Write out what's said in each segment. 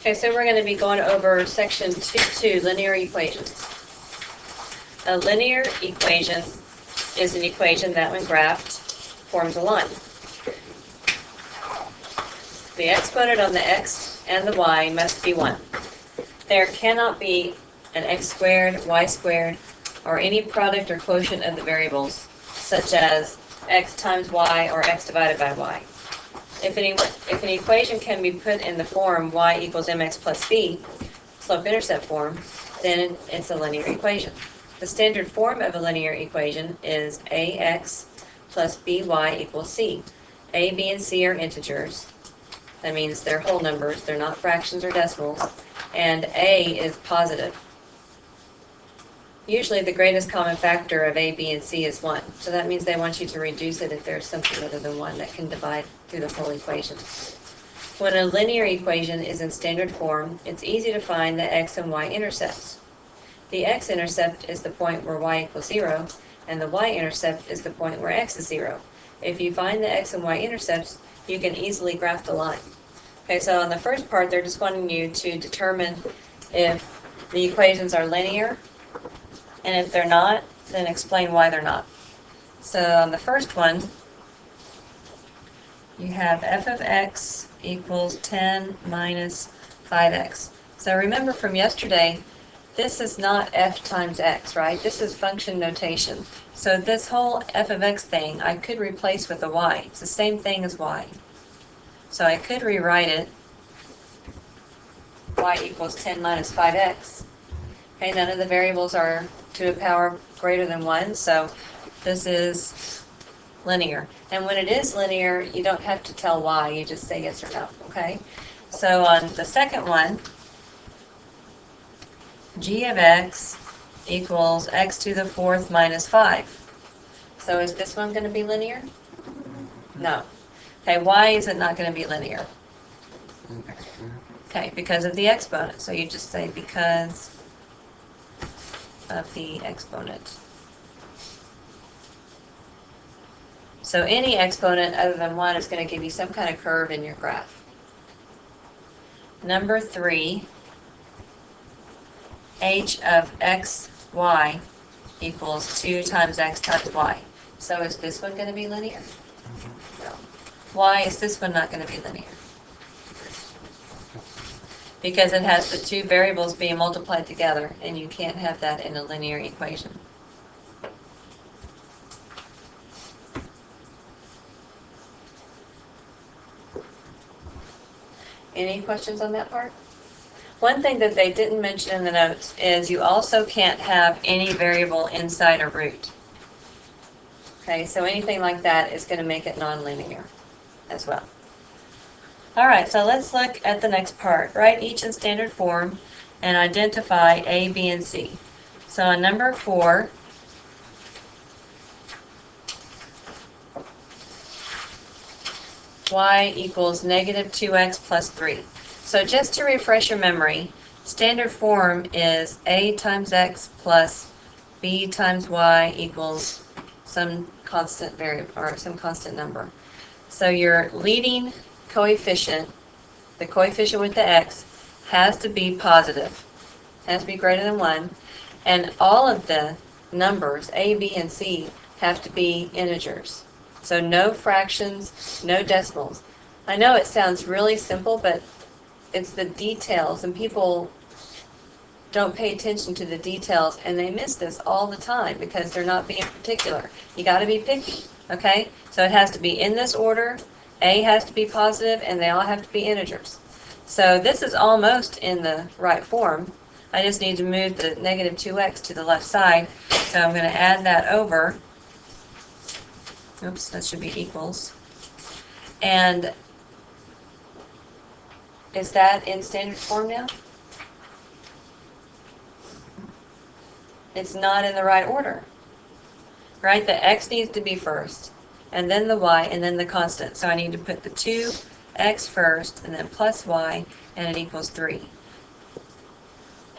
Okay, so we're going to be going over section 2.2, linear equations. A linear equation is an equation that, when graphed, forms a line. The exponent on the x and the y must be 1. There cannot be an x squared, y squared, or any product or quotient of the variables, such as x times y or x divided by y. If an equation can be put in the form y equals mx plus b, slope-intercept form, then it's a linear equation. The standard form of a linear equation is ax plus by equals c. A, b, and c are integers. That means they're whole numbers, they're not fractions or decimals, and a is positive. Usually the greatest common factor of a, b, and c is 1. So that means they want you to reduce it if there's something other than 1 that can divide through the whole equation. When a linear equation is in standard form, it's easy to find the x and y intercepts. The x-intercept is the point where y equals 0, and the y-intercept is the point where x is 0. If you find the x and y intercepts, you can easily graph the line. Okay, so on the first part, they're just wanting you to determine if the equations are linear, and if they're not, then explain why they're not. So on the first one, you have f of x equals 10 minus 5x. So remember from yesterday, this is not f times x, right? This is function notation. So this whole f of x thing, I could replace with a y. It's the same thing as y. So I could rewrite it, y equals 10 minus 5x. Okay, none of the variables are to a power greater than 1, so this is linear. And when it is linear, you don't have to tell why, you just say yes or no, okay? So on the second one, g of x equals x to the 4th minus 5. So is this one going to be linear? No. Okay, why is it not going to be linear? Okay, because of the exponent. So you just say because of the exponent. So any exponent other than 1 is going to give you some kind of curve in your graph. Number 3, h of x, y equals 2 times x times y. So is this one going to be linear? No. Why is this one not going to be linear? Because it has the two variables being multiplied together, and you can't have that in a linear equation. Any questions on that part? One thing that they didn't mention in the notes is you also can't have any variable inside a root. Okay, so anything like that is going to make it nonlinear as well. All right, so let's look at the next part. Write each in standard form and identify A, B, and C. So on number 4, y equals negative 2x plus 3. So just to refresh your memory, standard form is a times x plus b times y equals some constant variable or some constant number. So your leading coefficient, the coefficient with the x, has to be positive, has to be greater than 1, and all of the numbers, a, b, and c, have to be integers. So no fractions, no decimals. I know it sounds really simple, but it's the details, and people don't pay attention to the details, and they miss this all the time because they're not being particular. You got to be picky, okay? So it has to be in this order. A has to be positive, and they all have to be integers. So this is almost in the right form. I just need to move the negative 2x to the left side. So I'm going to add that over. Oops, that should be equals. And is that in standard form now? It's not in the right order, right? The x needs to be first, and then the y, and then the constant. So I need to put the 2x first, and then plus y, and it equals 3.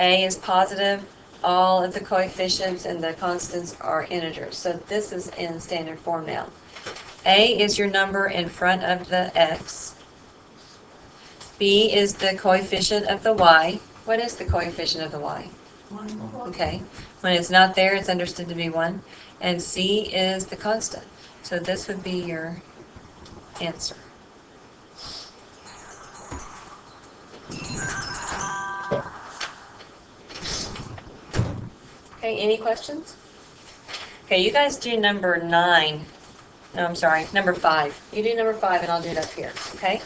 A is positive. All of the coefficients and the constants are integers. So this is in standard form now. A is your number in front of the x. B is the coefficient of the y. What is the coefficient of the y? 1. Okay. When it's not there, it's understood to be 1. And C is the constant. So this would be your answer. Okay, any questions? Okay, you guys do number 9. No, I'm sorry, number 5. You do number 5 and I'll do it up here, okay?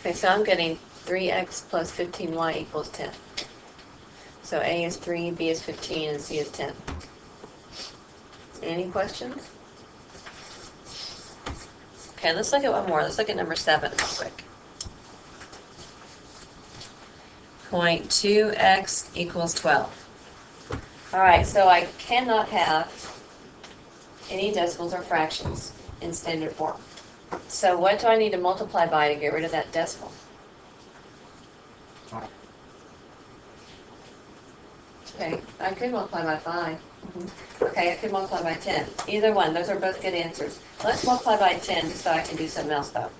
Okay, so I'm getting 3x plus 15y equals 10. So A is 3, B is 15, and C is 10. Any questions? Okay, let's look at one more. Let's look at number 7 real quick. Point 2x equals 12. All right, so I cannot have any decimals or fractions in standard form. So what do I need to multiply by to get rid of that decimal? Okay, I could multiply by 5. Okay, I could multiply by 10. Either one, those are both good answers. Let's multiply by 10 just so I can do something else though.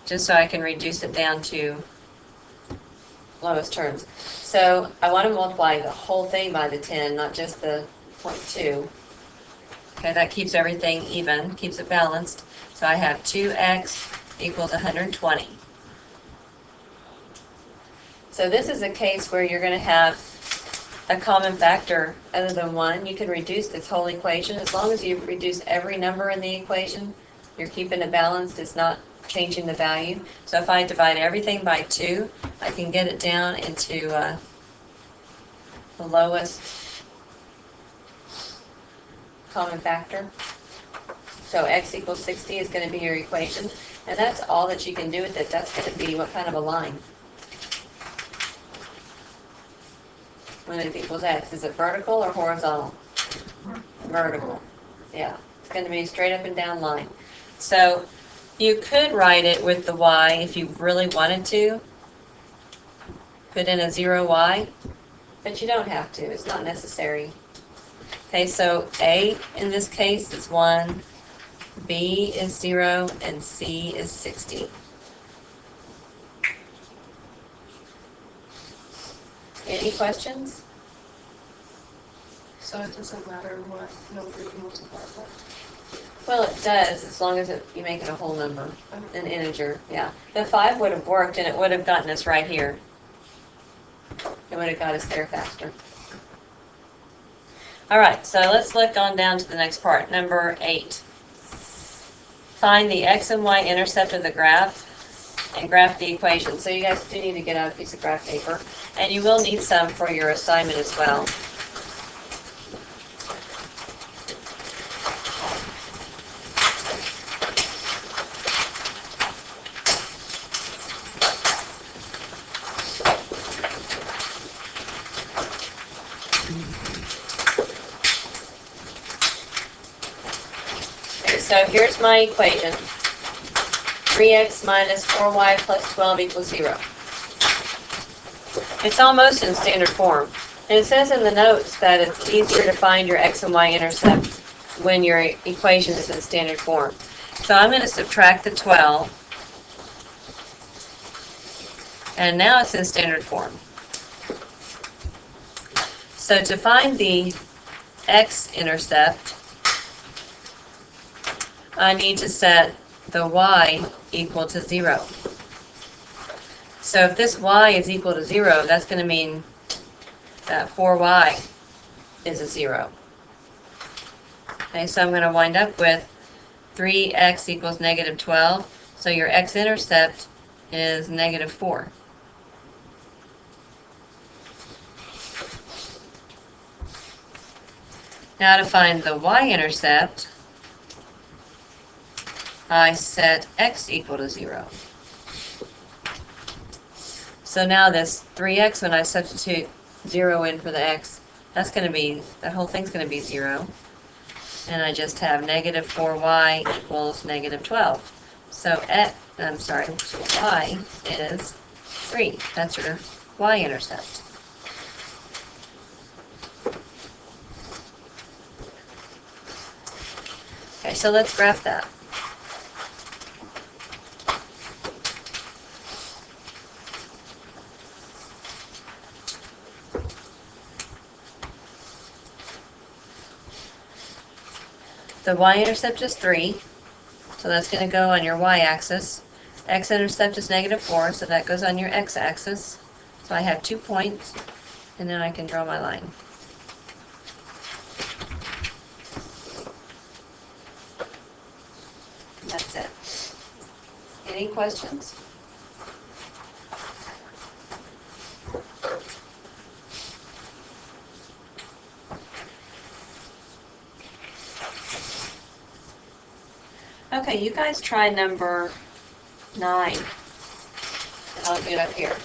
Just so I can reduce it down to lowest terms. So I want to multiply the whole thing by the 10, not just the 0.2. Okay, that keeps everything even, keeps it balanced. So I have 2x equals 120. So this is a case where you're going to have a common factor other than 1. You can reduce this whole equation. As long as you reduce every number in the equation, you're keeping it balanced. It's not changing the value. So if I divide everything by 2, I can get it down into the lowest common factor. So x equals 60 is going to be your equation. And that's all that you can do with it. That's going to be what kind of a line? When it equals x. Is it vertical or horizontal? Vertical. Yeah. It's going to be a straight up and down line. So you could write it with the y if you really wanted to. Put in a 0y. But you don't have to. It's not necessary. Okay, so A in this case is 1. B is 0, and C is 60. Any questions? So it doesn't matter what number you multiply by. Well, it does, as long as you make it a whole number, an integer, yeah. The 5 would have worked, and it would have gotten us right here. It would have got us there faster. All right, so let's look on down to the next part, number 8. Find the x and y intercept of the graph and graph the equation. So you guys do need to get out a piece of graph paper, and you will need some for your assignment as well. So here's my equation. 3x minus 4y plus 12 equals 0. It's almost in standard form. And it says in the notes that it's easier to find your x and y intercept when your equation is in standard form. So I'm going to subtract the 12, and now it's in standard form. So to find the x-intercept, I need to set the y equal to 0. So if this y is equal to 0, that's going to mean that 4y is a 0. Okay, so I'm going to wind up with 3x equals negative 12. So your x-intercept is negative 4. Now to find the y-intercept, I set x equal to 0. So now this 3x, when I substitute 0 in for the x, that's going to be, the whole thing's going to be 0. And I just have negative 4y equals negative 12. So y is 3. That's your y-intercept. Okay, so let's graph that. The y-intercept is 3, so that's going to go on your y-axis. X-intercept is negative 4, so that goes on your x-axis. So I have 2 points, and then I can draw my line. That's it. Any questions? Okay, you guys try number 9. I'll get up here.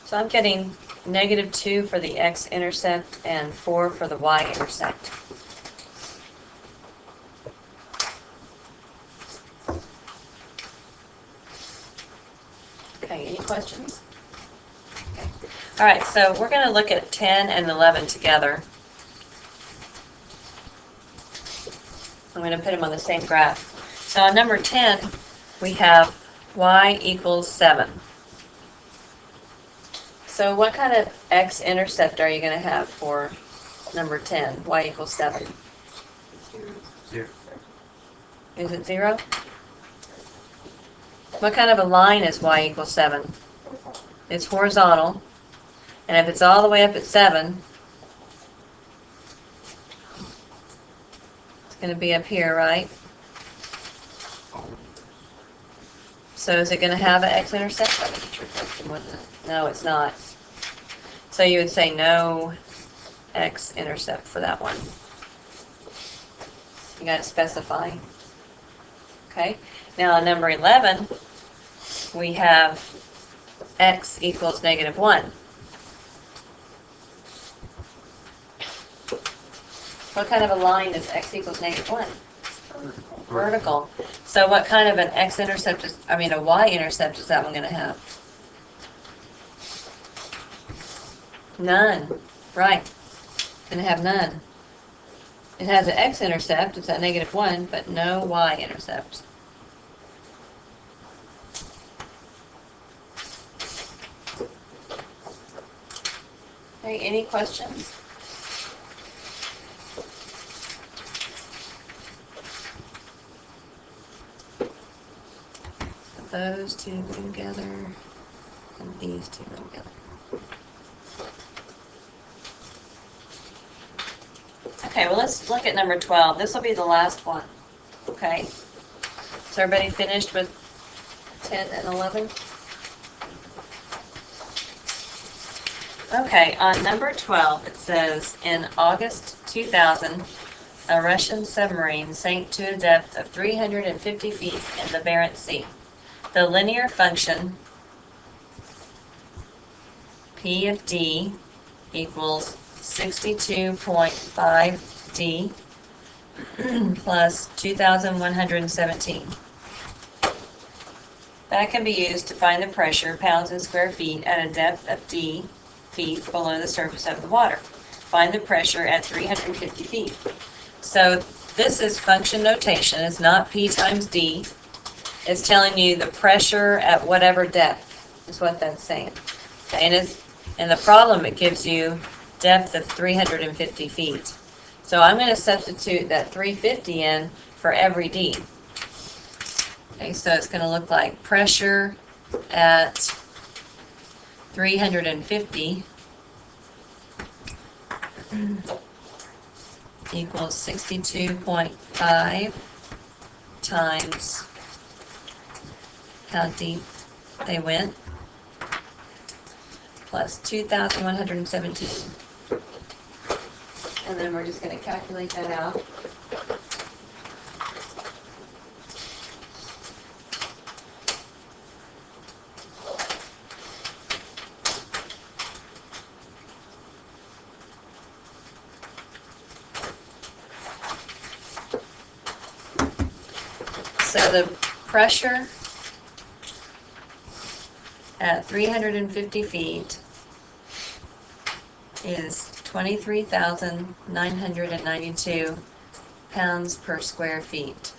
So I'm getting negative 2 for the x-intercept and 4 for the y-intercept. Okay, any questions? Okay. All right, so we're going to look at 10 and 11 together. I'm going to put them on the same graph. So on number 10, we have y equals 7. So what kind of x-intercept are you going to have for number 10, y equals 7? 0. Is it 0? What kind of a line is y equals 7? It's horizontal. And if it's all the way up at 7, it's going to be up here, right? So is it going to have an x-intercept? No, it's not. So you would say no x-intercept for that one. You got to specify. Okay. Now on number 11, we have x equals negative 1. What kind of a line is x equals negative 1? Vertical. So what kind of an x-intercept is, a y-intercept is that one going to have? None. Right. Gonna have none. It has an x-intercept, it's at -1, but no y-intercept. Okay, any questions? Those two go together, and these two go together. Okay, well, let's look at number 12. This will be the last one. Okay? So everybody finished with 10 and 11? Okay, on number 12, it says, in August 2000, a Russian submarine sank to a depth of 350 feet in the Barents Sea. The linear function P of D equals 62.5 D plus 2,117. That can be used to find the pressure, pounds and square feet, at a depth of D feet below the surface of the water. Find the pressure at 350 feet. So this is function notation. It's not P times D. It's telling you the pressure at whatever depth is what that's saying. And the problem, it gives you depth of 350 feet. So I'm going to substitute that 350 in for every D. Okay, so it's going to look like pressure at 350 equals 62.5 times how deep they went, plus 2,117. And then we're just going to calculate that out. So the pressure at 350 feet is 23,992 pounds per square feet.